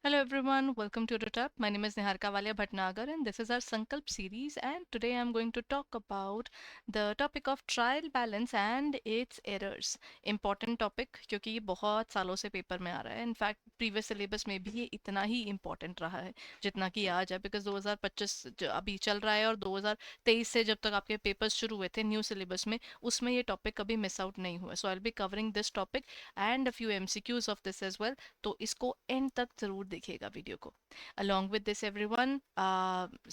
Hello everyone, welcome to Rotap. My name is Niharika Walia Bhatnagar and this is our Sankalp series, and today I'm going to talk about the topic of trial balance and its errors. Important topic क्योंकि ये बहुत सालों से paper में आ रहा है. In fact previous syllabus में भी ये इतना ही इम्पोर्टेंट रहा है जितना कि आज है, बिकॉज 2025 जो अभी चल रहा है और 2023 से जब तक आपके पेपर्स शुरू हुए थे न्यू सिलेबस में, उसमें ये टॉपिक कभी मिस आउट नहीं हुआ. So I will be covering this topic and a few MCQs of this as well. तो इसको एंड तक जरूर देखिएगा वीडियो को. Along with this everyone,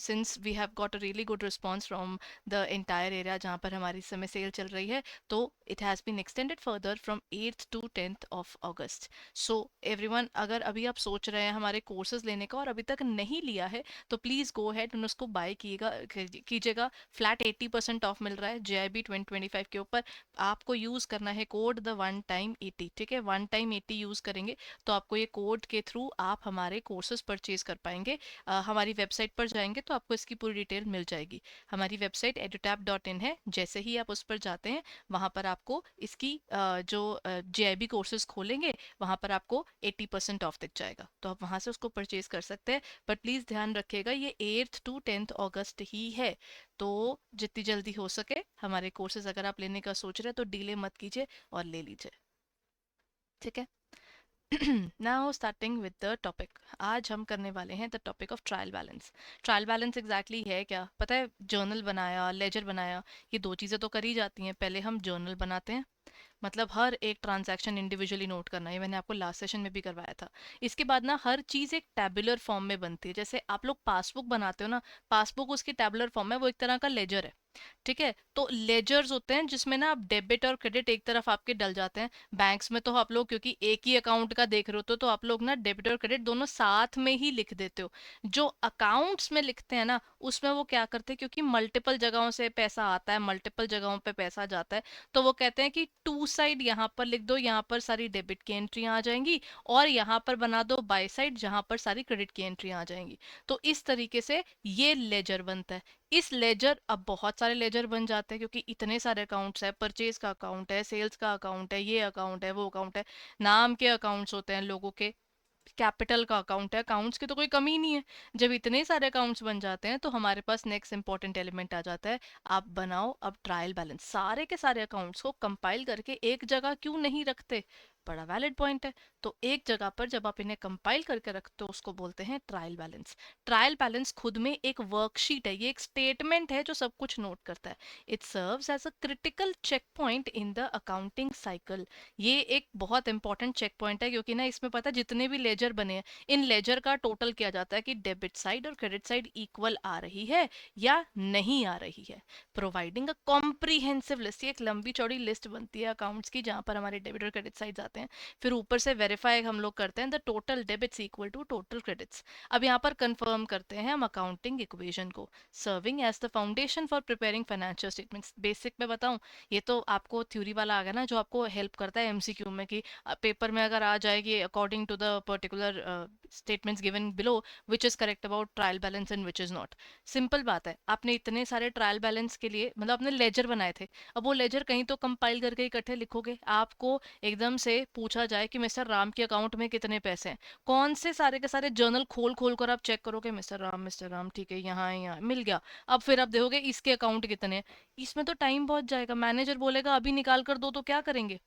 since we have got a really good response from the entire area जहाँ पर हमारी समय सेल चल रही है, तो it has been extended further from 8th to 10th of August. So everyone, अगर अभी आप सोच रहे हैं हमारे कोर्सेज लेने का और अभी तक नहीं लिया है, तो प्लीज़ गो हैड और उसको बाय कीजिएगा. फ्लैट 80% ऑफ मिल रहा है JIB 2025 के ऊपर. आपको यूज़ करना है कोड द वन टाइम 80. ठीक है, वन टाइम 80 यूज़ करेंगे तो आपको ये कोड के थ्रू आप हमारे कोर्सेज परचेज कर पाएंगे. हमारी वेबसाइट पर जाएंगे तो आपको इसकी पूरी डिटेल मिल जाएगी. हमारी वेबसाइट edutap.in है. जैसे ही आप उस पर जाते हैं वहाँ पर आपको इसकी जो JIB कोर्सेज खोलेंगे वहाँ पर आपको 80% ऑफ दिख जाएगा, तो आप वहाँ से उसको परचेज कर सकते हैं. बट प्लीज़ ध्यान रखिएगा ये 8th to 10th अगस्त ही है, तो जितनी जल्दी हो सके हमारे कोर्सेज अगर आप लेने का सोच रहे हैं तो डिले मत कीजिए और ले लीजिए. ठीक है. Now starting with the topic. आज हम करने वाले हैं the topic of trial balance. Trial balance exactly है क्या पता है? जर्नल बनाया, लेजर बनाया, ये दो चीज़ें तो करी जाती हैं. पहले हम जर्नल बनाते हैं, मतलब हर एक ट्रांजैक्शन इंडिविजुअली नोट करना. ये मैंने आपको लास्ट सेशन में भी करवाया था. इसके बाद ना हर चीज़ एक टैबुलर फॉर्म में बनती है. जैसे आप लोग पासबुक बनाते हो ना, पासबुक उसकी टैबुलर फॉर्म है, वो एक तरह का लेजर है. ठीक है, तो लेजर्स होते हैं जिसमें ना आप डेबिट और क्रेडिट एक तरफ आपके डल जाते हैं. बैंक्स में तो आप लोग क्योंकि एक ही अकाउंट का देख रहे हो तो आप लोग ना डेबिट और क्रेडिट दोनों साथ में ही लिख देते हो. जो अकाउंट्स में लिखते हैं ना, उसमें वो क्या करते हैं, क्योंकि मल्टीपल जगहों से पैसा आता है, मल्टीपल जगहों पे पैसा जाता है, तो वो कहते हैं कि टू साइड यहाँ पर लिख दो, यहाँ पर सारी डेबिट की एंट्रियां आ जाएंगी, और यहाँ पर बना दो बाय साइड जहाँ पर सारी क्रेडिट की एंट्रियां आ जाएंगी. तो इस तरीके से ये लेजर बनता है. इस लेजर अब बहुत सारे लेजर बन जाते हैं क्योंकि इतने सारे अकाउंट्स है. परचेज का अकाउंट है, सेल्स का अकाउंट है, ये अकाउंट है, वो अकाउंट है, नाम के अकाउंट्स होते हैं लोगों के, कैपिटल का अकाउंट है. अकाउंट्स की तो कोई कमी नहीं है. जब इतने सारे अकाउंट्स बन जाते हैं तो हमारे पास नेक्स्ट इंपॉर्टेंट एलिमेंट आ जाता है. आप बनाओ अब ट्रायल बैलेंस. सारे के सारे अकाउंट्स को कंपाइल करके एक जगह क्यों नहीं रखते? बड़ा वैलिड पॉइंट है. तो एक जगह पर जब आप इन्हें कंपाइल करके रखते हो उसको बोलते हैं ट्रायल बैलेंस. ट्रायल बैलेंस खुद में एक वर्कशीट है, ये एक स्टेटमेंट है जो सब कुछ नोट करता है. It serves as a critical check point in the accounting cycle. ये एक बहुत इंपॉर्टेंट चेक पॉइंट है क्योंकि ना इसमें पता है जितने भी लेजर बने हैं, इन लेजर का टोटल किया जाता है कि डेबिट साइड और क्रेडिट साइड इक्वल आ रही है या नहीं आ रही है. Providing a comprehensive list. ये एक लंबी चौड़ी लिस्ट बनती है अकाउंट्स की जहां पर हमारे डेबिट और क्रेडिट साइड आते हैं. फिर ऊपर से वेरीफाई हम लोग करते हैं the total debits equal to total credits. अब यहाँ पर कंफर्म करते हैं हम अकाउंटिंग इक्वेशन को. Serving as the foundation for preparing financial statements. Basic में बताऊं, ये तो आपको थ्योरी वाला आ गया ना जो आपको हेल्प करता है एमसीक्यू में, कि पेपर में अगर आ जाए कि according to the particular statements given below which is correct about trial balance and which is not. Simple बात है, आपने इतने सारे ट्रायल बैलेंस के लिए मतलब आपने लेजर बनाए थे. अब वो लेजर कहीं तो कंपाइल करके इकट्ठे लिखोगे. आपको एकदम से पूछा जाए कि मिस्टर राम के अकाउंट में कितने पैसे हैं, कौन से सारे के सारे जर्नल खोल खोल कर आप चेक करोगे? मिस्टर राम ठीक है, यहाँ है, यहाँ मिल गया. अब फिर आप देखोगे इसके अकाउंट कितने हैं. इसमें तो टाइम बहुत जाएगा. मैनेजर बोलेगा अभी निकाल कर दो, तो क्या करेंगे?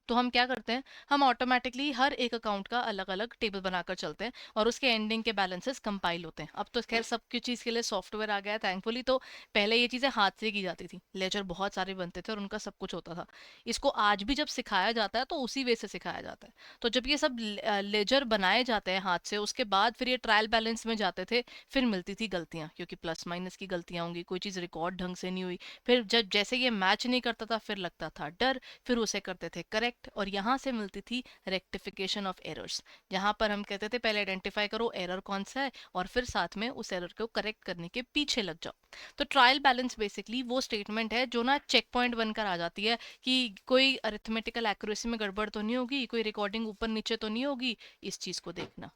तो हम क्या करते हैं, हम ऑटोमेटिकली हर एक अकाउंट का अलग अलग टेबल बनाकर चलते हैं और उसके एंडिंग के बैलेंसेस कंपाइल होते हैं. अब तो खैर सब की चीज़ के लिए सॉफ्टवेयर आ गया है थैंकफुली. तो पहले ये चीज़ें हाथ से की जाती थी, लेजर बहुत सारे बनते थे और उनका सब कुछ होता था. इसको आज भी जब सिखाया जाता है तो उसी वे से सिखाया जाता है. तो जब ये सब लेजर बनाए जाते हैं हाथ से, उसके बाद फिर ये ट्रायल बैलेंस में जाते थे. फिर मिलती थी गलतियाँ, क्योंकि प्लस माइनस की गलतियाँ होंगी, कोई चीज़ रिकॉर्ड ढंग से नहीं हुई. फिर जब जैसे ये मैच नहीं करता था फिर लगता था डर, फिर उसे करते थे करेक्ट, और यहाँ से मिलती थी रेक्टिफिकेशन ऑफ एरर्स. जहाँ पर हम कहते थे पहले आइडेंटिफाई करो एरर कौन सा है और फिर साथ में उस एरर को करेक्ट करने के पीछे लग जाओ. तो ट्रायल बैलेंस बेसिकली वो स्टेटमेंट है जो ना चेक पॉइंट बनकर आ जाती है कि कोई अरिथमेटिकल एक्यूरेसी में गड़बड़ तो नहीं होगी, कोई रिकॉर्डिंग ऊपर नीचे तो नहीं होगी. इस चीज को देखना.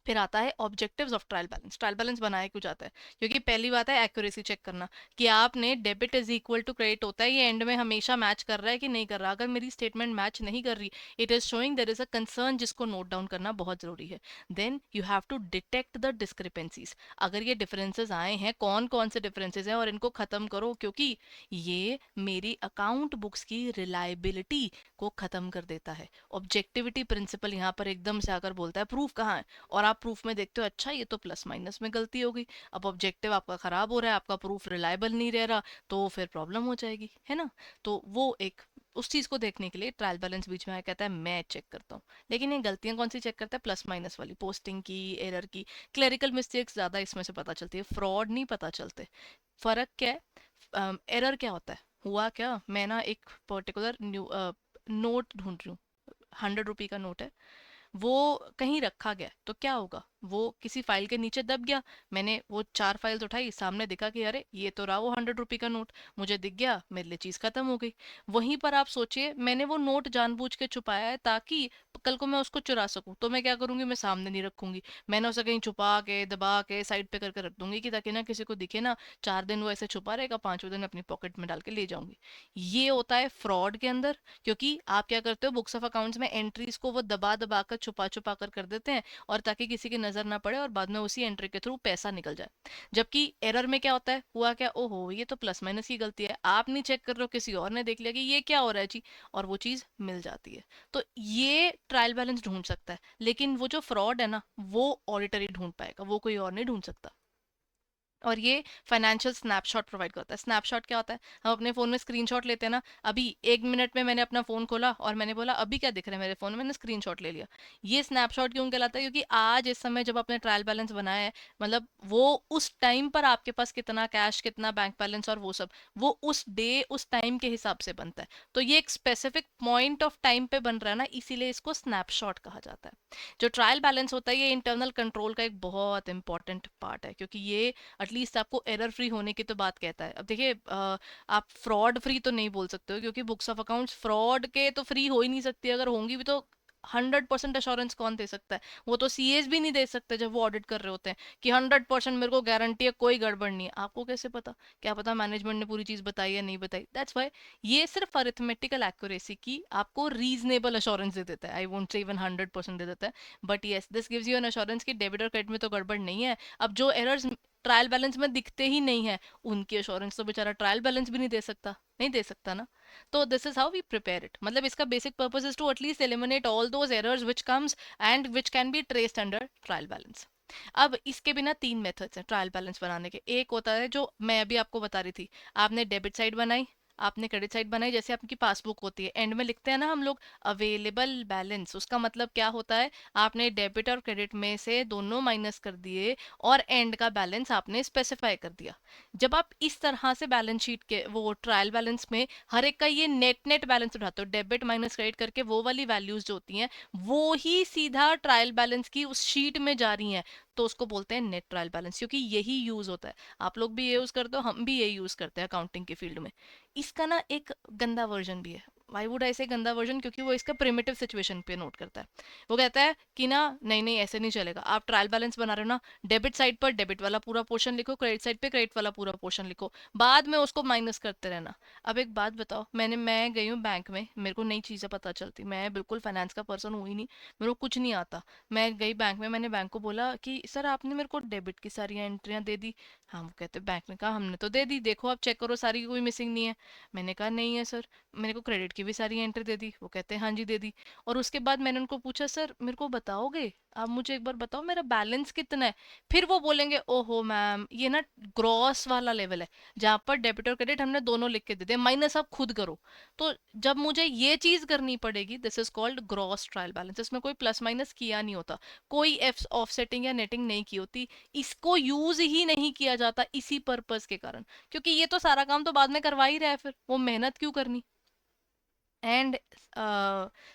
फिर आता है objectives of trial balance. Trial balance बनाया क्यों जाता है? क्योंकि पहली बात है एक्यूरेसी चेक करना कि आपने debit is equal to credit होता है ये एंड में हमेशा मैच कर रहा है कि नहीं कर रहा। अगर मेरी स्टेटमेंट मैच नहीं कर रही, it is showing there is a concern, जिसको नोट डाउन करना बहुत जरूरी है। Then you have to detect the discrepancies. अगर ये डिफरेंसेस आए हैं, कौन कौन से डिफरेंसेस हैं, और इनको खत्म करो, क्योंकि ये मेरी अकाउंट बुक्स की रिलायबिलिटी को खत्म कर देता है। ऑब्जेक्टिविटी प्रिंसिपल यहाँ पर एकदम से आकर बोलता है प्रूफ कहाँ है, और आप प्रूफ में देखते हो अच्छा ये तो प्लस माइनस में गलती हो गई। अब ऑब्जेक्टिव आपका खराब हो रहा है, आपका प्रूफ रिलायबल नहीं रह रहा, तो फिर प्रॉब्लम हो जाएगी, है ना। तो वो एक, उस चीज को देखने के लिए ट्रायल बैलेंस बीच में आया, कहता है मैं चेक करता हूँ। लेकिन ये गलतियां कौन सी चेक करता है? प्लस माइनस वाली, पोस्टिंग की, एरर की, क्लेरिकल मिस्टेक्स ज्यादा इसमें से पता चलती है, फ्रॉड नहीं पता चलते। फर्क क्या है? एरर क्या होता है? हुआ क्या, मैं ना एक पर्टिकुलर न्यू नोट ढूंढ रही हूँ, 100 रुपी का नोट है, वो कहीं रखा गया, तो क्या होगा, वो किसी फाइल के नीचे दब गया। मैंने वो 4 फाइल्स उठाई, सामने दिखा कि अरे ये तो रहा वो 100 रुपी का नोट, मुझे दिख गया, मेरे लिए चीज खत्म हो गई। वहीं पर आप सोचिए, मैंने वो नोट जानबूझ के छुपाया है ताकि कल को मैं उसको चुरा सकूं, तो मैं क्या करूंगी, मैं सामने नहीं रखूंगी, मैंने उसे कहीं छुपा के दबा के साइड पे करके रख दूंगी कि ताकि ना किसी को दिखे ना। 4 दिन वो ऐसे छुपा रहेगा, 5वें दिन अपनी पॉकेट में डाल के ले जाऊंगी। ये होता है फ्रॉड के अंदर। क्योंकि आप क्या करते हो, बुक्स ऑफ अकाउंट्स में एंट्रीज को वो दबा दबा कर छुपा छुपा कर देते हैं, और ताकि किसी की नजर ना पड़े और बाद में उसी एंट्री के थ्रू पैसा निकल जाए। जबकि एरर में क्या होता है, हुआ क्या, ओहो ये तो प्लस माइनस की गलती है, आप नहीं चेक कर रहे हो, किसी और ने देख लिया कि ये क्या हो रहा है जी, और वो चीज मिल जाती है। तो ये ट्रायल बैलेंस ढूंढ सकता है, लेकिन वो जो फ्रॉड है ना, वो ऑडिटर ही ढूंढ पाएगा, वो कोई और नहीं ढूंढ सकता। और ये फाइनेंशियल स्नैपशॉट प्रोवाइड करता है। स्नैपशॉट क्या होता है? हम अपने फोन में स्क्रीनशॉट लेते हैं ना, अभी 1 मिनट में मैंने अपना फोन खोला और मैंने बोला अभी क्या दिख रहा है मेरे फोन में, मैंने स्क्रीनशॉट ले लिया। ये स्नैपशॉट क्यों कहलाता है? क्योंकि आज इस समय जब आपने ट्रायल बैलेंस बनाया है, मतलब वो उस टाइम पर आपके पास कितना कैश, कितना बैंक बैलेंस और वो सब, वो उस डे उस टाइम के हिसाब से बनता है। तो ये एक स्पेसिफिक पॉइंट ऑफ टाइम पे बन रहा है ना, इसीलिए इसको स्नैपशॉट कहा जाता है। जो ट्रायल बैलेंस होता है, ये इंटरनल कंट्रोल का एक बहुत इंपॉर्टेंट पार्ट है, क्योंकि ये एटलीस्ट आपको एरर फ्री होने की तो बात कहता है। अब देखिए, आप फ्रॉड फ्री तो नहीं बोल सकते हो, क्योंकि बुक्स ऑफ अकाउंट्स फ्रॉड के तो फ्री हो ही नहीं सकती, अगर होंगी भी तो 100% अश्योरेंस कौन दे सकता है? वो तो सीएस भी नहीं दे सकते जब वो ऑडिट कर रहे होते हैं कि 100% मेरे को गारंटी है, कोई गड़बड़ नहीं है। आपको कैसे पता? क्या पता मैनेजमेंट ने पूरी चीज बताई या नहीं बताई। दैट्स वाई ये सिर्फ अरिथमेटिकल एक्यूरेसी की आपको रीजनेबल अश्योरेंस दे देता है, आई वोंट से इवन 100% दे देता है। But yes, this gives you an assurance कि डेबिट और क्रेडिट में तो गड़बड़ नहीं है। अब जो एरर्स ट्रायल बैलेंस में दिखते ही नहीं है, उनकी अश्योरेंस तो बेचारा ट्रायल बैलेंस भी नहीं दे सकता, नहीं दे सकता ना। तो this is how we prepare it, मतलब इसका basic purpose is to at least eliminate all those errors which comes and which can be traced under trial balance. अब इसके बिना 3 मेथड्स हैं ट्रायल बैलेंस बनाने के। एक होता है जो मैं अभी आपको बता रही थी, आपने डेबिट साइड बनाई, आपने क्रेडिट साइड बनाई, जैसे आपकी पासबुक होती है, एंड में लिखते हैं ना हम लोग अवेलेबल बैलेंस। उसका मतलब क्या होता है, आपने डेबिट और क्रेडिट में से दोनों माइनस कर दिए और एंड का बैलेंस आपने स्पेसिफाई कर दिया। जब आप इस तरह से बैलेंस शीट के वो ट्रायल बैलेंस में हर एक का ये नेट नेट बैलेंस उठाते हो, डेबिट माइनस क्रेडिट करके, वो वाली वैल्यूज जो होती हैं वो ही सीधा ट्रायल बैलेंस की उस शीट में जा रही हैं, तो उसको बोलते हैं नेट ट्रायल बैलेंस। क्योंकि यही यूज होता है, आप लोग भी ये यूज करते हो, हम भी ये यूज करते हैं अकाउंटिंग के फील्ड में। इसका ना एक गंदा वर्जन भी है। वाई वुड आई से गंदा वर्जन? क्योंकि वो इसका प्रिमिटिव सिचुएशन पे नोट करता है। वो कहता है कि ना नहीं नहीं ऐसे नहीं चलेगा, आप ट्रायल बैलेंस बना रहे हो ना, डेबिट साइड पर डेबिट वाला पूरा पोर्शन लिखो, क्रेडिट साइड पे क्रेडिट वाला पूरा पोर्शन लिखो, बाद में उसको माइनस करते रहना। अब एक बात बताओ, मैं गई हूँ बैंक में, मेरे को नई चीजें पता चलती, मैं बिल्कुल फाइनेंस का पर्सन हूँ ही नहीं, मेरे को कुछ नहीं आता। मैं गई बैंक में, मैंने बैंक को बोला कि सर आपने मेरे को डेबिट की सारी एंट्रियां दे दी। हाँ, वो कहते, बैंक ने कहा हमने तो दे दी, देखो आप चेक करो सारी, कोई मिसिंग नहीं है। मैंने कहा नहीं है सर, मेरे को क्रेडिट की भी सारी एंट्री दे दी। वो कहते हैं हाँ जी दे दी। और उसके बाद मैंने उनको पूछा सर मेरे को बताओगे, आप मुझे एक बार बताओ मेरा बैलेंस कितना है। फिर वो बोलेंगे ओहो मैम ये ना ग्रॉस वाला लेवल है, जहाँ पर डेबिट और क्रेडिट हमने दोनों लिख के दे दिया, माइनस आप खुद करो। तो जब मुझे ये चीज करनी पड़ेगी, this is called gross trial balance, इसमें कोई प्लस माइनस किया नहीं होता, कोई एफ ऑफसेटिंग या नेटिंग नहीं की होती, इसको यूज ही नहीं किया जाता इसी पर्पस के कारण। क्योंकि ये तो सारा काम तो बाद में करवा ही रहा है, फिर वो मेहनत क्यों करनी। एंड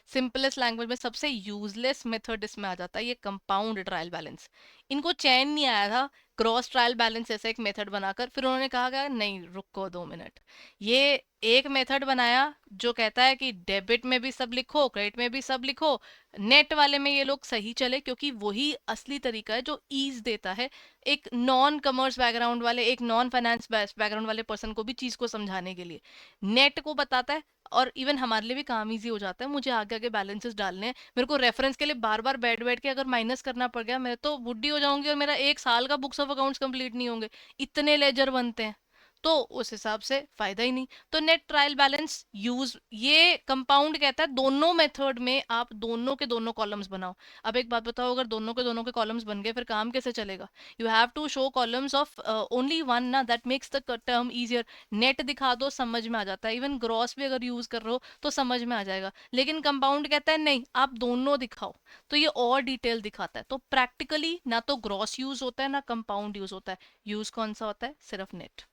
सिंपलेस्ट लैंग्वेज में सबसे यूजलेस मेथड इसमें आ जाता है ये कंपाउंड ट्रायल बैलेंस। इनको चैन नहीं आया था क्रॉस ट्रायल बैलेंस ऐसा एक मेथड बनाकर फिर उन्होंने कहा गया नहीं रुको 2 मिनट, ये एक मेथड बनाया जो कहता है कि डेबिट में भी सब लिखो क्रेडिट में भी सब लिखो, नेट वाले में ये लोग सही चले क्योंकि वही असली तरीका है जो ईज देता है एक नॉन कॉमर्स बैकग्राउंड वाले, एक नॉन फाइनेंस बैकग्राउंड वाले पर्सन को भी चीज को समझाने के लिए नेट को बताता है। और इवन हमारे लिए भी काम इजी हो जाता है, मुझे आगे आगे बैलेंसेस डालने हैं, मेरे को रेफरेंस के लिए बार बार बैठ बैठ के अगर माइनस करना पड़ गया मैं तो बुढ़ी हो जाऊंगी और मेरा 1 साल का बुक्स ऑफ अकाउंट्स कंप्लीट नहीं होंगे, इतने लेजर बनते हैं। तो उस हिसाब से फायदा ही नहीं। तो नेट ट्रायल बैलेंस यूज ये कंपाउंड कहता है दोनों मेथड में आप दोनों के दोनों कॉलम्स बनाओ। अब एक बात बताओ, अगर दोनों के कॉलम्स बन गए फिर काम कैसे चलेगा? You have to show columns of only one ना, that makes the term easier. Net दिखा दो समझ में आ जाता है, इवन ग्रॉस भी अगर यूज कर रहे हो तो समझ में आ जाएगा, लेकिन कंपाउंड कहता है नहीं आप दोनों दिखाओ। तो ये और डिटेल दिखाता है। तो प्रैक्टिकली ना तो ग्रॉस यूज होता है ना कंपाउंड यूज होता है, यूज कौन सा होता है? सिर्फ नेट।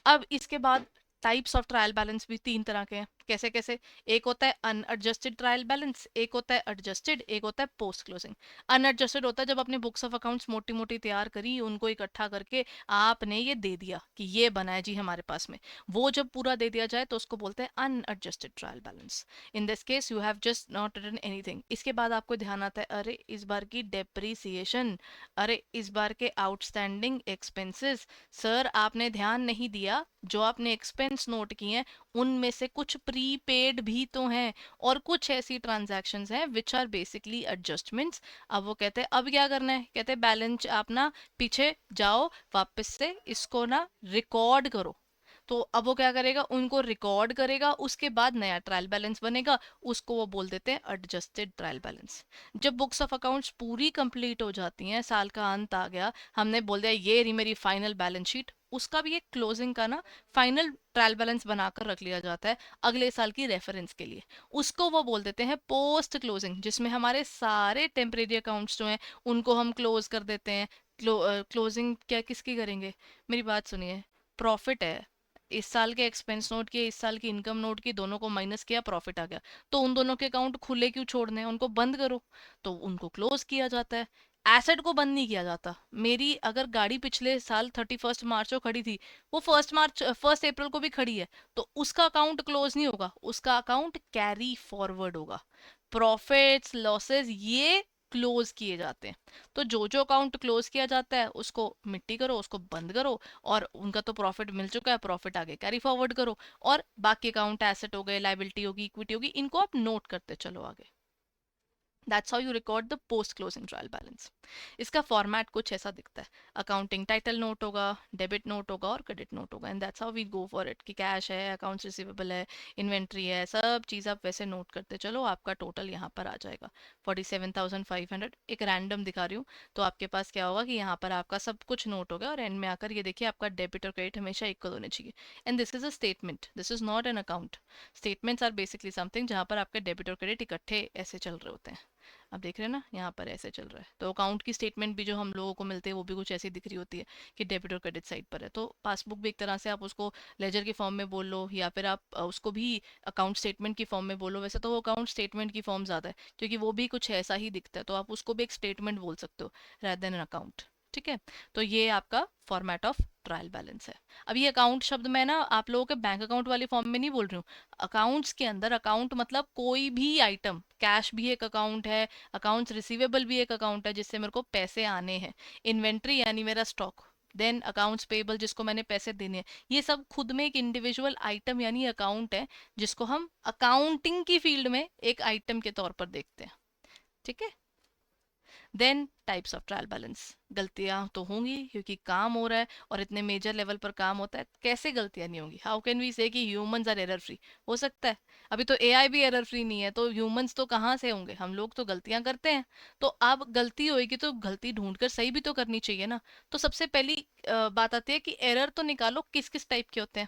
अब इसके बाद टाइप्स ऑफ ट्रायल बैलेंस भी 3 तरह के हैं। कैसे कैसे? एक होता है अनएडजस्टेड ट्रायल बैलेंस, एक होता है एडजस्टेड, एक होता है पोस्ट क्लोजिंग। अनएडजस्टेड होता है जब अपने बुक्स ऑफ अकाउंट्स मोटी मोटी तैयार करी, उनको इकट्ठा करके आपने ये दे दिया कि ये बना है जी हमारे पास में, वो जब पूरा दे दिया जाए तो उसको बोलते हैं unadjusted trial balance. In this case you have just not written anything. इसके बाद आपको ध्यान आता है अरे इस बार की डेप्रीसिएशन, अरे इस बार के आउटस्टैंडिंग एक्सपेंसेस, सर आपने ध्यान नहीं दिया जो आपने एक्सपेंस नोट किए हैं उनमें से कुछ प्रीपेड भी तो हैं और कुछ ऐसी ट्रांजैक्शंस हैं विच आर बेसिकली एडजस्टमेंट्स। अब वो कहते हैं अब क्या करना है, कहते हैं बैलेंस आप ना पीछे जाओ, वापस से इसको ना रिकॉर्ड करो। तो अब वो क्या करेगा, उनको रिकॉर्ड करेगा, उसके बाद नया ट्रायल बैलेंस बनेगा, उसको वो बोल देते हैं एडजस्टेड ट्रायल बैलेंस। जब बुक्स ऑफ अकाउंट्स पूरी कंप्लीट हो जाती हैं, साल का अंत आ गया, हमने बोल दिया ये रही मेरी फाइनल बैलेंस शीट, उसका भी एक क्लोजिंग का ना फाइनल ट्रायल बैलेंस बनाकर रख लिया जाता है अगले साल की रेफरेंस के लिए। उसको वो बोल देते हैं पोस्ट क्लोजिंग, जिसमें हमारे सारे टेम्परेरी अकाउंट्स जो हैं उनको हम क्लोज कर देते हैं। क्लोजिंग क्या किसकी करेंगे? मेरी बात सुनिए, प्रॉफिट है, इस साल के एक्सपेंस नोट किए, इस साल की इनकम नोट की, दोनों को माइनस किया, प्रॉफिट आ गया, तो उन दोनों के अकाउंट खुले क्यों छोड़ने हैं? उनको बंद करो। तो उनको क्लोज किया जाता है। एसेट को बंद नहीं किया जाता। मेरी अगर गाड़ी पिछले साल 31 मार्च को खड़ी थी, वो 1 अप्रैल को भी खड़ी है, तो उसका अकाउंट क्लोज नहीं होगा, उसका अकाउंट कैरी फॉरवर्ड होगा। प्रॉफिट्स लॉसेस ये क्लोज किए जाते हैं। तो जो जो अकाउंट क्लोज किया जाता है उसको मिट्टी करो, उसको बंद करो, और उनका तो प्रॉफिट मिल चुका है, प्रॉफिट आगे कैरी फॉरवर्ड करो, और बाकी अकाउंट एसेट हो गए, लाइबिलिटी होगी, इक्विटी होगी, इनको आप नोट करते चलो आगे। That's how you record the post closing trial balance. इसका फॉर्मेट कुछ ऐसा दिखता है। अकाउंटिंग टाइटल नोट होगा, डेबिट नोट होगा और क्रेडिट नोट होगा, and that's how we go for it कि कैश है, अकाउंट्स रिसीवेबल है, इन्वेंट्री है, सब चीज़ आप वैसे नोट करते चलो, आपका टोटल यहाँ पर आ जाएगा 47,500। एक रैंडम दिखा रही हूँ। तो आपके पास क्या होगा कि यहाँ पर आपका सब कुछ नोट हो गया और एंड में आकर ये देखिए आपका डेबिट और क्रेडिट हमेशा इक्वल होने चाहिए। And this is a statement, this is not an account. Statements are basically something जहाँ पर आपके डेबिट और क्रेडिट इकट्ठे ऐसे चल रहे होते हैं। अब देख रहे हैं ना, यहाँ पर ऐसे चल रहा है। तो अकाउंट की स्टेटमेंट भी जो हम लोगों को मिलते हैं वो भी कुछ ऐसी दिख रही होती है कि डेबिट और क्रेडिट साइड पर है। तो पासबुक भी एक तरह से आप उसको लेजर की फॉर्म में बोल लो, या फिर आप उसको भी अकाउंट स्टेटमेंट की फॉर्म में बोलो। वैसे तो वो अकाउंट स्टेटमेंट की फॉर्म ज़्यादा है क्योंकि वो भी कुछ ऐसा ही दिखता है, तो आप उसको भी एक स्टेटमेंट बोल सकते हो rather देन एन अकाउंट। ठीक है। तो ये आपका फॉर्मेट ऑफ ट्रायल बैलेंस है। अब ये अकाउंट शब्द मैं ना आप लोगों के बैंक अकाउंट वाली फॉर्म में नहीं बोल रही हूँ। अकाउंट्स के अंदर अकाउंट मतलब कोई भी आइटम, कैश भी एक अकाउंट है, अकाउंट्स रिसीवेबल भी एक अकाउंट है जिससे मेरे को पैसे आने हैं, इन्वेंट्री यानी मेरा स्टॉक, देन अकाउंट्स पेबल जिसको मैंने पैसे देने हैं, ये सब खुद में एक इंडिविजुअल आइटम यानी अकाउंट है जिसको हम अकाउंटिंग की फील्ड में एक आइटम के तौर पर देखते हैं। ठीक है। Then types of trial balance. गलतियां तो होंगी क्योंकि काम हो रहा है और इतने मेजर लेवल पर काम होता है, कैसे गलतियां नहीं होंगी? हाउ कैन वी से कि ह्यूमंस आर एरर फ्री? हो सकता है, अभी तो एआई भी एरर फ्री नहीं है, तो ह्यूमंस तो कहाँ से होंगे? हम लोग तो गलतियां करते हैं। तो अब गलती होगी तो गलती ढूंढकर सही भी तो करनी चाहिए ना। तो सबसे पहली बात आती है कि एरर तो निकालो किस किस टाइप के होते हैं।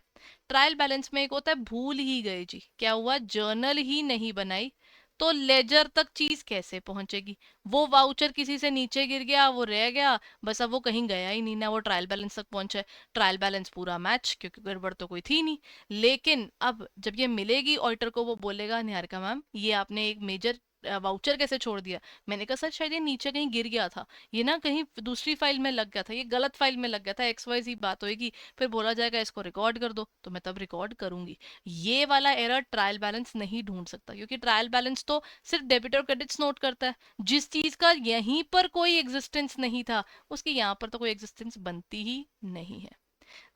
ट्रायल बैलेंस में एक होता है भूल ही गए जी, क्या हुआ, जर्नल ही नहीं बनाई, तो लेजर तक चीज कैसे पहुंचेगी? वो वाउचर किसी से नीचे गिर गया, वो रह गया, बस अब वो कहीं गया ही नहीं ना, वो ट्रायल बैलेंस तक पहुंचा है। ट्रायल बैलेंस पूरा मैच क्योंकि गड़बड़ तो कोई थी नहीं। लेकिन अब जब ये मिलेगी ऑडिटर को, वो बोलेगा निहारिका मैम ये आपने एक मेजर वाउचर कैसे छोड़ दिया? मैंने कहा सर शायद ये नीचे कहीं गिर गया था, ये ना कहीं दूसरी फाइल में लग गया था, ये गलत फाइल में लग गया था, एक्स वाई जी बात होगी, फिर बोला जाएगा इसको रिकॉर्ड कर दो, तो मैं तब रिकॉर्ड करूंगी। ये वाला एरर ट्रायल बैलेंस नहीं ढूंढ सकता, क्योंकि ट्रायल बैलेंस तो सिर्फ डेबिट और क्रेडिट्स नोट करता है। जिस चीज का यहीं पर कोई एग्जिस्टेंस नहीं था, उसकी यहाँ पर तो कोई एग्जिस्टेंस बनती ही नहीं है।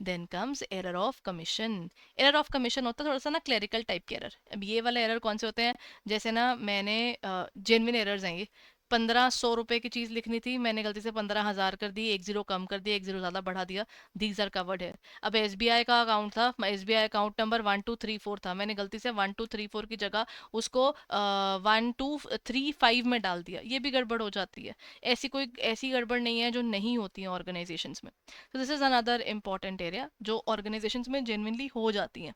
Then comes error of commission. Error of commission होता है थोड़ा सा ना क्लेरिकल टाइप के एरर। अब ये वाले एरर कौन से होते हैं? जैसे ना मैंने जेन्युइन एरर्स हैं ये, 1500 रुपए की चीज लिखनी थी, मैंने गलती से 15,000 कर दी, एक जीरो कम कर दिया, एक जीरो ज्यादा बढ़ा दिया, दीज आर कवर्ड है। अब एसबीआई का अकाउंट था, एसबीआई अकाउंट नंबर 1234 था, मैंने गलती से 1234 की जगह उसको 1235 में डाल दिया, ये भी गड़बड़ हो जाती है। ऐसी कोई ऐसी गड़बड़ नहीं है जो नहीं होती है ऑर्गेनाइजेशन में। तो this is another important area जो ऑर्गेनाइजेशन में जेन्युइनली हो जाती हैं।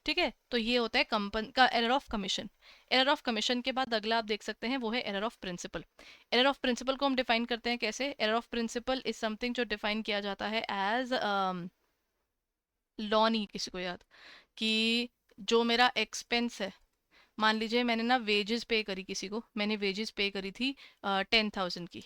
ठीक है, तो ये होता है कंपन का error of commission. Error of commission के बाद अगला आप देख सकते हैं वो है error of principle. Error of principle को हम डिफाइन करते हैं कैसे? Error of principle is something जो डिफाइन किया जाता है एज लॉ, नहीं किसी को याद, कि जो मेरा एक्सपेंस है, मान लीजिए मैंने ना वेजेस पे करी, किसी को मैंने वेजेस पे करी थी 10,000 की,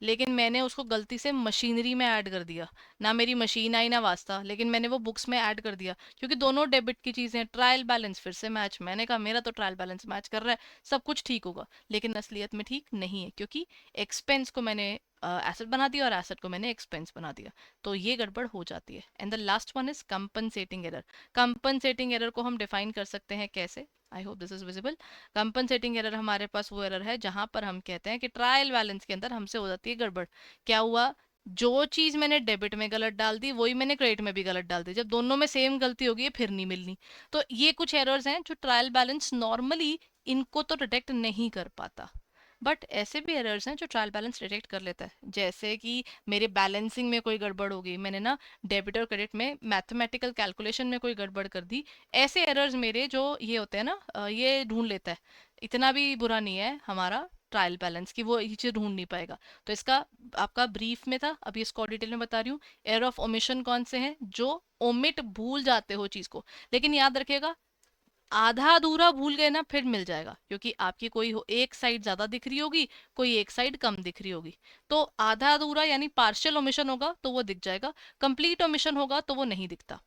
लेकिन मैंने उसको गलती से मशीनरी में ऐड कर दिया, ना मेरी मशीन आई ना वास्ता, लेकिन मैंने वो बुक्स में ऐड कर दिया, क्योंकि दोनों डेबिट की चीजें हैं। ट्रायल बैलेंस फिर से मैच, मैंने कहा मेरा तो ट्रायल बैलेंस मैच कर रहा है, सब कुछ ठीक होगा, लेकिन असलियत में ठीक नहीं है, क्योंकि एक्सपेंस को मैंने एसेट बना दिया और एसेट को मैंने एक्सपेंस बना दिया, तो ये गड़बड़ हो जाती है। And the last one is compensating error. Compensating error को हम डिफाइन कर सकते हैं कैसे? I hope this is visible. Compensating error हमारे पास वो एरर है जहां पर हम कहते हैं कि ट्रायल बैलेंस के अंदर हमसे हो जाती है गड़बड़। क्या हुआ? जो चीज मैंने डेबिट में गलत डाल दी वही मैंने क्रेडिट में भी गलत डाल दी, जब दोनों में सेम गलती होगी फिर नहीं मिलनी। तो ये कुछ एरर्स हैं जो ट्रायल बैलेंस नॉर्मली इनको तो डिटेक्ट नहीं कर पाता, बट ऐसे भी एरर्स हैं जो ट्रायल बैलेंस डिटेक्ट कर लेता है। जैसे कि मेरे बैलेंसिंग में कोई गड़बड़ हो गई, मैंने ना डेबिट और क्रेडिट में मैथमेटिकल कैलकुलेशन में कोई गड़बड़ कर दी, ऐसे एरर्स मेरे जो ये होते हैं ना ये ढूंढ लेता है। इतना भी बुरा नहीं है हमारा ट्रायल बैलेंस कि वो ये चीज ढूंढ नहीं पाएगा। तो इसका आपका ब्रीफ में था, अभी इसको और डिटेल में बता रही हूँ। एरर ऑफ ओमिशन कौन से हैं? जो ओमिट भूल जाते हो चीज को, लेकिन याद रखिएगा आधा अधूरा भूल गए ना फिर मिल जाएगा, क्योंकि आपकी कोई एक साइड ज्यादा दिख रही होगी, कोई एक साइड कम दिख रही होगी। तो आधा अधूरा यानी पार्शियल ओमिशन होगा तो वो दिख जाएगा, कंप्लीट ओमिशन होगा तो वो नहीं दिखता।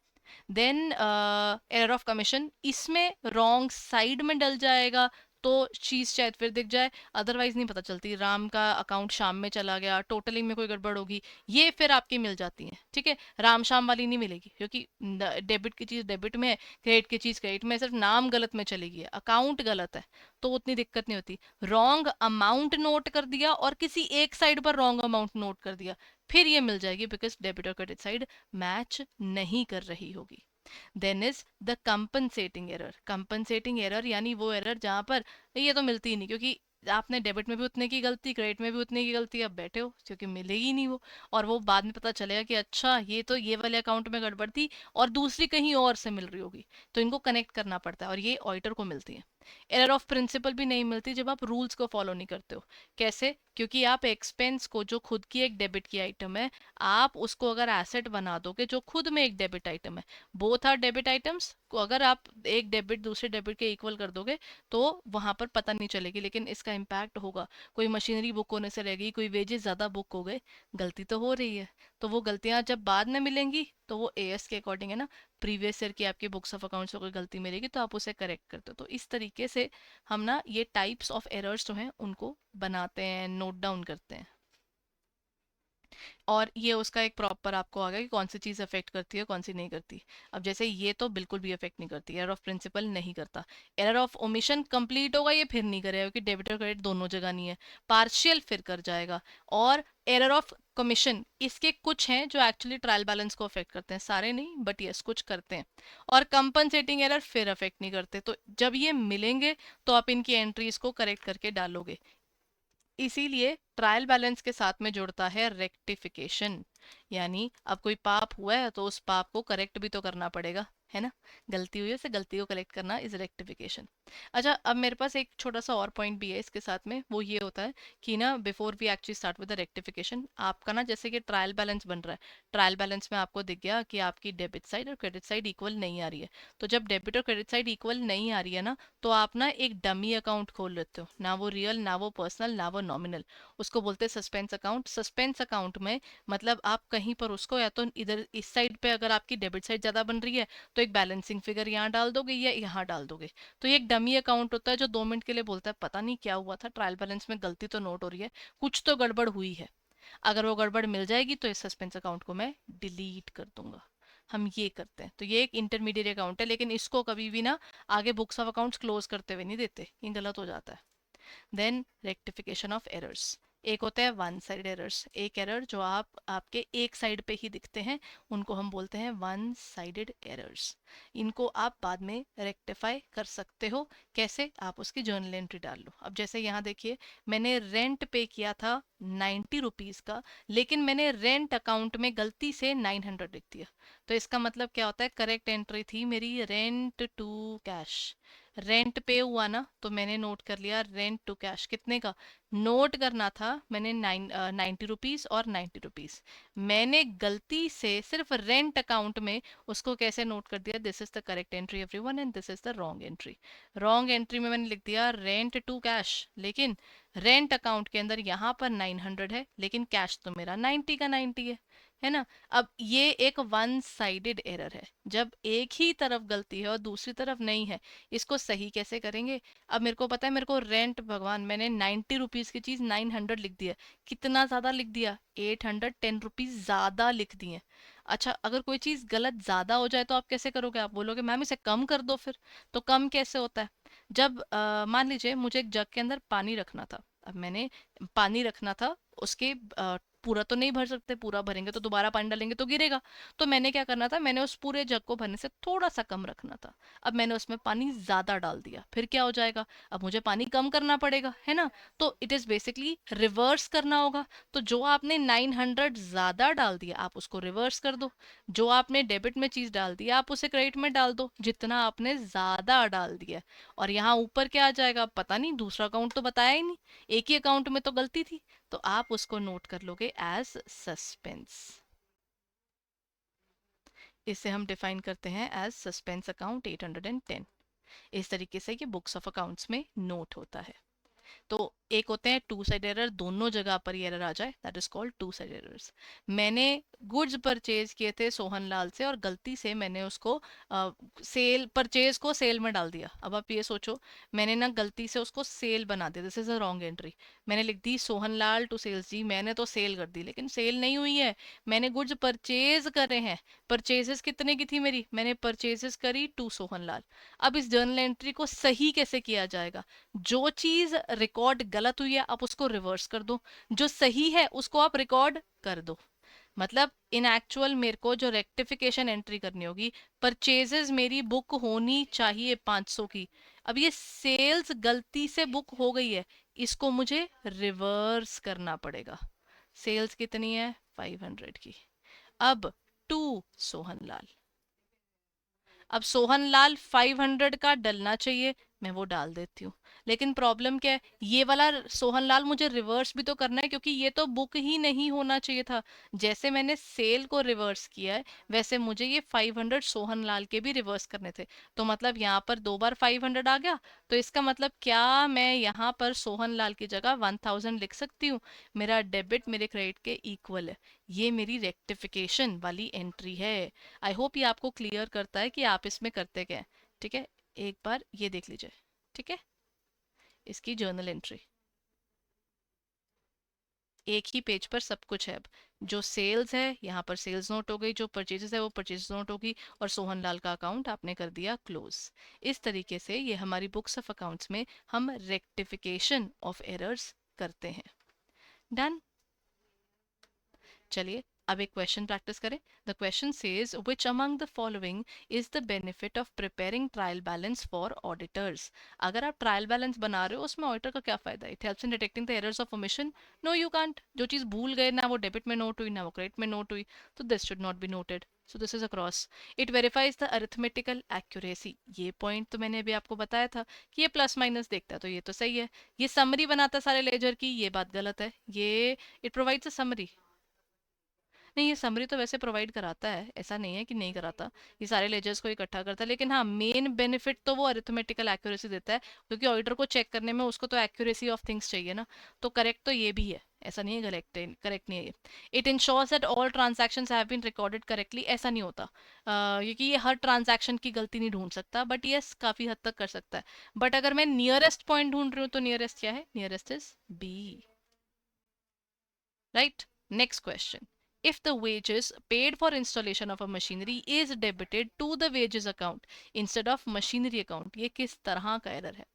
देन एरर ऑफ कमीशन, इसमें रॉन्ग साइड में डल जाएगा तो चीज शायद फिर दिख जाए, अदरवाइज नहीं पता चलती। राम का अकाउंट शाम में चला गया, टोटलिंग में कोई गड़बड़ होगी, ये फिर आपकी मिल जाती है। ठीक है, राम शाम वाली नहीं मिलेगी, क्योंकि डेबिट की चीज डेबिट में है, क्रेडिट की चीज क्रेडिट में, सिर्फ नाम गलत में चलेगी, अकाउंट गलत है तो उतनी दिक्कत नहीं होती। रॉन्ग अमाउंट नोट कर दिया और किसी एक साइड पर रॉन्ग अमाउंट नोट कर दिया, फिर ये मिल जाएगी, बिकॉज डेबिट और क्रेडिट साइड मैच नहीं कर रही होगी। Then is the compensating error. Compensating error यानी वो एरर जहां पर ये तो मिलती ही नहीं, क्योंकि आपने डेबिट में भी उतने की गलती, क्रेडिट में भी उतने की गलती, अब बैठे हो क्योंकि मिलेगी ही नहीं वो। और वो बाद में पता चलेगा कि अच्छा ये तो ये वाले अकाउंट में गड़बड़ थी और दूसरी कहीं और से मिल रही होगी, तो इनको कनेक्ट करना पड़ता है, और ये ऑडिटर को मिलती है। एरर ऑफ प्रिंसिपल भी नहीं मिलती जब आप रूल्स को फॉलो नहीं करते हो। कैसे? क्योंकि आप एक्सपेंस को, जो खुद की एक डेबिट की आइटम है, आप उसको अगर एसेट बना दोगे जो खुद में एक डेबिट आइटम है, बोथ आर डेबिट आइटम्स को अगर आप एक डेबिट दूसरे डेबिट के इक्वल कर दोगे तो वहां पर पता नहीं चलेगी, लेकिन इसका इम्पैक्ट होगा। कोई मशीनरी बुक होने से रह गई, कोई वेजेस ज्यादा बुक हो गए, गलती तो हो रही है, तो वो गलतियां जब बाद में मिलेंगी तो वो एएस के अकॉर्डिंग है ना, प्रीवियस ईयर की आपकी बुक्स ऑफ अकाउंट्स में कोई गलती मिलेगी तो आप उसे करेक्ट करते हो। तो इस तरीके से हम ना ये टाइप्स ऑफ एरर्स जो हैं उनको बनाते हैं, नोट डाउन करते हैं, और ये उसका एक प्रॉपर आपको आ गया कि कौन सी चीज़ अफेक्ट करती है कौन सी नहीं करती। अब जैसे ये तो बिल्कुल भी अफेक्ट नहीं करती, एरर ऑफ प्रिंसिपल नहीं करता। एरर ऑफ ओमिशन कंप्लीट होगा, ये फिर नहीं करेगा क्योंकि डेबिट और क्रेडिट दोनों जगह नहीं है, पार्शियल फिर कर जाएगा। और एरर ऑफ कमीशन, इसके कुछ हैं जो एक्चुअली ट्रायल बैलेंस को अफेक्ट करते हैं, सारे नहीं बट यस कुछ करते हैं। और कंपनसेटिंग एरर फिर अफेक्ट नहीं करते, तो जब ये मिलेंगे तो आप इनकी एंट्रीज को करेक्ट करके डालोगे। इसीलिए ट्रायल बैलेंस के साथ में जुड़ता है रेक्टिफिकेशन, यानी अब कोई पाप हुआ है तो उस पाप को करेक्ट भी तो करना पड़ेगा। है ना, गलती हुई है, उसे गलती को कलेक्ट करना इज रेक्टिफिकेशन। अच्छा, अब मेरे पास एक छोटा सा और पॉइंट भी है इसके साथ में, वो ये होता है कि ना before we actually start with the rectification, आपका ना जैसे कि ट्रायल बैलेंस बन रहा है, ट्रायल बैलेंस में आपको दिख गया कि आपकी डेबिट साइड और क्रेडिट साइड इक्वल नहीं आ रही है। तो जब डेबिट और क्रेडिट साइड इक्वल नहीं आ रही है ना, तो आप ना एक डमी अकाउंट खोल लेते हो, ना वो रियल, ना वो पर्सनल, ना वो नॉमिनल। उसको बोलते हैं सस्पेंस अकाउंट। सस्पेंस अकाउंट में मतलब आप कहीं पर उसको, या तो इधर इस साइड पे अगर आपकी डेबिट साइड ज्यादा बन रही है तो एक बैलेंसिंग फिगर यहाँ डाल दोगे या यहाँ डाल दोगे। तो ये एक डमी अकाउंट होता है जो 2 मिनट के लिए बोलता है पता नहीं क्या हुआ था, ट्रायल बैलेंस में गलती तो नोट हो रही है, कुछ तो गड़बड़ हुई है। अगर वो गड़बड़ मिल जाएगी तो इस सस्पेंस अकाउंट को मैं डिलीट कर दूंगा। हम ये करते हैं। तो ये एक इंटरमीडिएट अकाउंट है, लेकिन इसको कभी भी ना आगे बुक्स ऑफ अकाउंट्स क्लोज करते हुए नहीं देते, ये गलत हो जाता है। Then rectification of errors. एक होता है वन साइड एरर्स, एक एरर जो आपके एक साइड पे ही दिखते हैं, उनको हम बोलते हैं वन साइडेड एरर्स। इनको आप बाद में रेक्टिफाई कर सकते हो। कैसे? आप उसकी जर्नल एंट्री डाल लो। अब जैसे यहाँ देखिए, मैंने रेंट पे किया था 90 रुपीज़ का, लेकिन मैंने रेंट अकाउंट में गलती से 900 लिख दिया। तो इसका मतलब क्या होता है? करेक्ट एंट्री थी मेरी रेंट टू कैश। रेंट पे हुआ ना, तो मैंने नोट कर लिया रेंट टू कैश। कितने का नोट करना था मैंने? 90 रुपीज और 90 रुपीज। मैंने गलती से सिर्फ रेंट अकाउंट में उसको कैसे नोट कर दिया? This is the correct entry everyone and this is the wrong entry. Wrong entry में मैंने लिख दिया रेंट टू कैश, लेकिन रेंट अकाउंट के अंदर यहाँ पर 900 है, लेकिन कैश तो मेरा 90 का 90 है ना। अब ये एक वन साइडेड एरर है, जब एक ही तरफ गलती है और दूसरी तरफ नहीं है। इसको सही कैसे करेंगे? अब मेरे को पता है, मेरे को रेंट, भगवान, मैंने 90 रुपीज की चीज 900 लिख दिया। कितना ज्यादा लिख दिया? 810 रुपीज ज्यादा लिख दिए। अच्छा, अगर कोई चीज गलत ज्यादा हो जाए तो आप कैसे करोगे? आप बोलोगे मैम इसे कम कर दो फिर। तो कम कैसे होता है? जब मान लीजिए मुझे एक जग के अंदर पानी रखना था। अब मैंने पानी रखना था, उसके पूरा तो नहीं भर सकते, पूरा भरेंगे तो दोबारा पानी डालेंगे तो गिरेगा। तो मैंने क्या करना था, मैंने उस पूरे जग को भरने से थोड़ा सा कम रखना था। अब मैंने उसमें पानी ज्यादा डाल दिया, फिर क्या हो जाएगा? अब मुझे पानी कम करना पड़ेगा, है ना। तो इट इज बेसिकली रिवर्स करना होगा। तो जो आपने 900 ज्यादा डाल दिया, आप उसको रिवर्स कर दो। जो आपने डेबिट में चीज डाल दी, आप उसे क्रेडिट में डाल दो, जितना आपने ज्यादा डाल दिया। और यहाँ ऊपर क्या आ जाएगा? पता नहीं, दूसरा अकाउंट तो बताया ही नहीं, एक ही अकाउंट में तो गलती थी। तो आप उसको नोट कर लोगे एज सस्पेंस। इसे हम डिफाइन करते हैं एज सस्पेंस अकाउंट 810। इस तरीके से ये बुक्स ऑफ अकाउंट्स में नोट होता है। तो एक होते हैं टू साइड एरर, दोनों जगह पर ये एरर आ जाए, that is called two side errors. मैंने गुड्स परचेज किए थे सोहन लाल से और गलती से मैंने उसको सेल, परचेज को सेल में डाल दिया। अब आप ये सोचो, मैंने ना गलती से उसको सेल बना दिया, this is a wrong entry. मैंने लिख दी सोहन लाल टू सेल्स जी, मैंने तो सेल कर दी, लेकिन सेल नहीं हुई है। मैंने गुड्स परचेज करे हैं। परचेजेस कितने की थी मेरी? मैंने परचेजेस करी टू सोहन लाल। अब इस जर्नल एंट्री को सही कैसे किया जाएगा? जो चीज रिकॉर्ड गलत हुई है आप उसको रिवर्स कर दो, जो सही है उसको आप रिकॉर्ड कर दो। मतलब इन एक्चुअल मेरे को जो रेक्टिफिकेशन एंट्री करनी होगी, परचेजेस मेरी बुक होनी चाहिए 500 की। अब ये सेल्स गलती से बुक हो गई है, इसको मुझे रिवर्स करना पड़ेगा। सेल्स कितनी है? 500 की। अब टू सोहन लाल। अब सोहन लाल 500 का डलना चाहिए, मैं वो डाल देती हूँ। लेकिन प्रॉब्लम क्या है, ये वाला सोहन लाल मुझे रिवर्स भी तो करना है, क्योंकि ये तो बुक ही नहीं होना चाहिए था। जैसे मैंने सेल को रिवर्स किया है, वैसे मुझे ये 500 सोहन लाल के भी रिवर्स करने थे। तो मतलब यहाँ पर 2 बार 500 आ गया। तो इसका मतलब क्या मैं यहाँ पर सोहन लाल की जगह 1000 लिख सकती हूँ? मेरा डेबिट मेरे क्रेडिट के इक्वल है। ये मेरी रेक्टिफिकेशन वाली एंट्री है। आई होप ये आपको क्लियर करता है कि आप इसमें करते क्या है। ठीक है, एक बार ये देख लीजिए। ठीक है, इसकी जर्नल एंट्री एक ही पेज पर सब कुछ है। अब जो सेल्स है यहाँ पर सेल्स नोट हो गई, जो परचेजेस है वो परचेजेस नोट होगी, और सोहन लाल का अकाउंट आपने कर दिया क्लोज। इस तरीके से ये हमारी बुक्स ऑफ अकाउंट्स में हम रेक्टिफिकेशन ऑफ एरर्स करते हैं। डन। चलिए, अब एक क्वेश्चन प्रैक्टिस करें. The question says which among the following is the benefit of preparing trial balance four auditors. अगर आप ट्रायल बैलेंस बना रहे हो उसमें ऑडिटर का क्या फायदा है? It helps in detecting the errors of omission. No you can't. जो चीज भूल गए ना वो डेबिट में नोट हुई ना वो क्रेडिट में नोट हुई, तो this should not be noted. So this is across. It verifies the arithmetical accuracy. ये पॉइंट तो मैंने अभी आपको बताया था कि ये प्लस माइनस देखता है, तो ये तो सही है. ये समरी बनाता है सारे लेजर की, ये बात गलत है. ये इट प्रोवाइड्स अ समरी. नहीं, ये समरी तो वैसे प्रोवाइड कराता है, ऐसा नहीं है कि नहीं कराता. ये सारे लेजर्स को इकट्ठा करता है, लेकिन हाँ मेन बेनिफिट तो वो अरिथमेटिकल एक्यूरेसी देता है, क्योंकि ऑडिटर को चेक करने में उसको तो एक्यूरेसी ऑफ थिंग्स चाहिए ना. तो करेक्ट तो ये भी है, ऐसा नहीं है करेक्ट करेक्ट नहीं है ये. It ensures that all transactions have been recorded correctly. ऐसा नहीं होता, क्योंकि ये हर ट्रांजैक्शन की गलती नहीं ढूंढ सकता, बट यस काफी हद तक कर सकता है. बट अगर मैं नियरेस्ट पॉइंट ढूंढ रही हूँ तो नियरेस्ट क्या है? Nearest is B. Right? Next question. If the wages paid for installation of a machinery is debited to the wages account instead of machinery account, ये किस तरह का एरर है?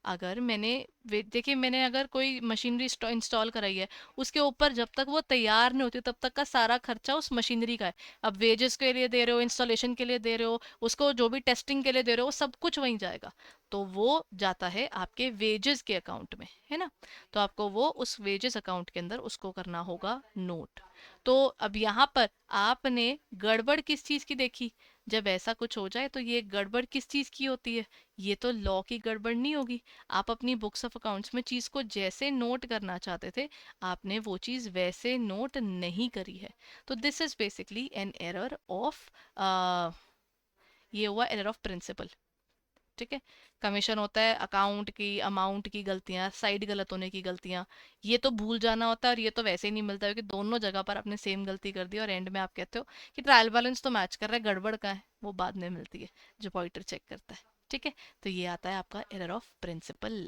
अगर मैंने देखिए मैंने अगर कोई मशीनरी इंस्टॉल कराई है, उसके ऊपर जब तक वो तैयार नहीं होती तब तक का सारा खर्चा उस मशीनरी का है. अब वेजेस के लिए दे रहे हो, इंस्टॉलेशन के लिए दे रहे हो, उसको जो भी टेस्टिंग के लिए दे रहे हो, सब कुछ वहीं जाएगा. तो वो जाता है आपके वेजेस के अकाउंट में, है ना. तो आपको वो उस वेजेस अकाउंट के अंदर उसको करना होगा नोट. तो अब यहाँ पर आपने गड़बड़ किस चीज की देखी? जब ऐसा कुछ हो जाए तो ये गड़बड़ किस चीज की होती है? ये तो लॉ की गड़बड़ नहीं होगी. आप अपनी बुक्स ऑफ अकाउंट्स में चीज को जैसे नोट करना चाहते थे, आपने वो चीज वैसे नोट नहीं करी है. तो this is basically an error of, ये हुआ एरर ऑफ प्रिंसिपल. ठीक है. कमीशन होता है अकाउंट की अमाउंट की गलतियां, साइड गलत होने की गलतियां. ये तो भूल जाना होता है, और ये तो वैसे ही नहीं मिलता है कि दोनों जगह पर आपने सेम गलती कर दी और एंड में आप कहते हो कि ट्रायल बैलेंस तो मैच कर रहा है, गड़बड़ का है. वो बाद में मिलती है जब ऑडिटर चेक करता है. ठीक है. तो ये आता है आपका error of principle.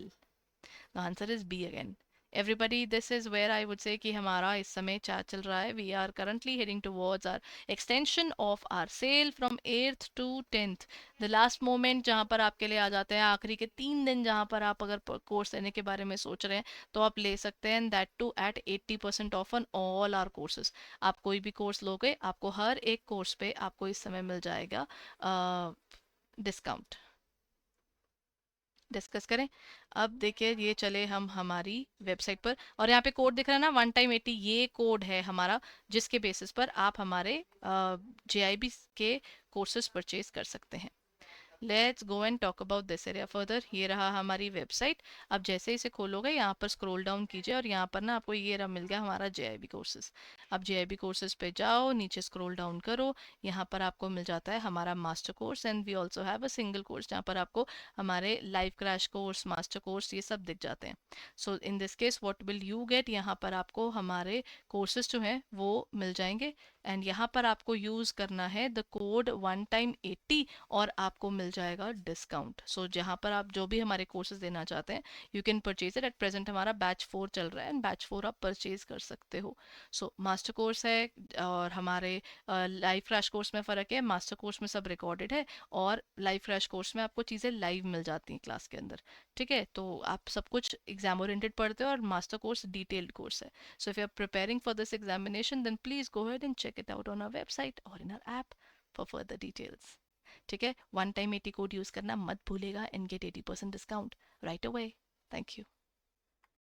The answer is B again. Everybody, this is where I would say कि हमारा इस समय क्या चल रहा है. We are currently heading towards our extension of our sale from 8th to 10th. The last moment जहाँ पर आपके लिए आ जाते हैं, आखिरी के 3 दिन जहाँ पर आप अगर कोर्स लेने के बारे में सोच रहे हैं तो आप ले सकते हैं. That too at 80% off on all our courses. आप कोई भी कोर्स लोगे, आपको हर एक कोर्स पे आपको इस समय मिल जाएगा डिस्काउंट. डिस्कस करें. अब देखिए ये चले हम हमारी वेबसाइट पर, और यहाँ पे कोड दिख रहा है ना 1 time 80, ये कोड है हमारा जिसके बेसिस पर आप हमारे JIB के कोर्सेज परचेज कर सकते हैं. Let's go and talk about this area further. ये रहा हमारी वेबसाइट. अब जैसे इसे खोलोगे यहाँ पर स्क्रॉल डाउन कीजिए और यहाँ पर ना आपको ये रहा मिल गया हमारा JIB कोर्सेज. अब JIB कोर्सेज पे जाओ, नीचे स्क्रॉल डाउन करो, यहाँ पर आपको मिल जाता है हमारा master course. And we also have a single course जहाँ पर आपको हमारे live crash course, master course, ये सब दिख जाते हैं. So in this case what will you get, यहाँ पर आपको हमारे कोर्सेज जो हैं वो मिल जाएंगे. एंड यहाँ पर आपको यूज़ करना है द कोड 1 time 80 और आपको मिल जाएगा डिस्काउंट. सो जहाँ पर आप जो भी हमारे कोर्सेज देना चाहते हैं you can purchase it. At present हमारा बैच 4 चल रहा है एंड बैच 4 आप परचेज कर सकते हो. सो मास्टर कोर्स है और हमारे लाइव क्रैश कोर्स में फ़र्क है. मास्टर कोर्स में सब रिकॉर्डेड है और लाइव क्रैश कोर्स में आपको चीज़ें लाइव मिल जाती हैं क्लास के अंदर. ठीक है. तो आप सब कुछ एग्जाम ओरिएंटेड पढ़ते हो और मास्टर कोर्स डिटेल्ड कोर्स है. So if you're preparing for this examination, then please go ahead and check it out on our website or in our app for further details. ठीक है. 1 time 80 code use करना मत भूलेगा and get 80% discount right away. Thank you.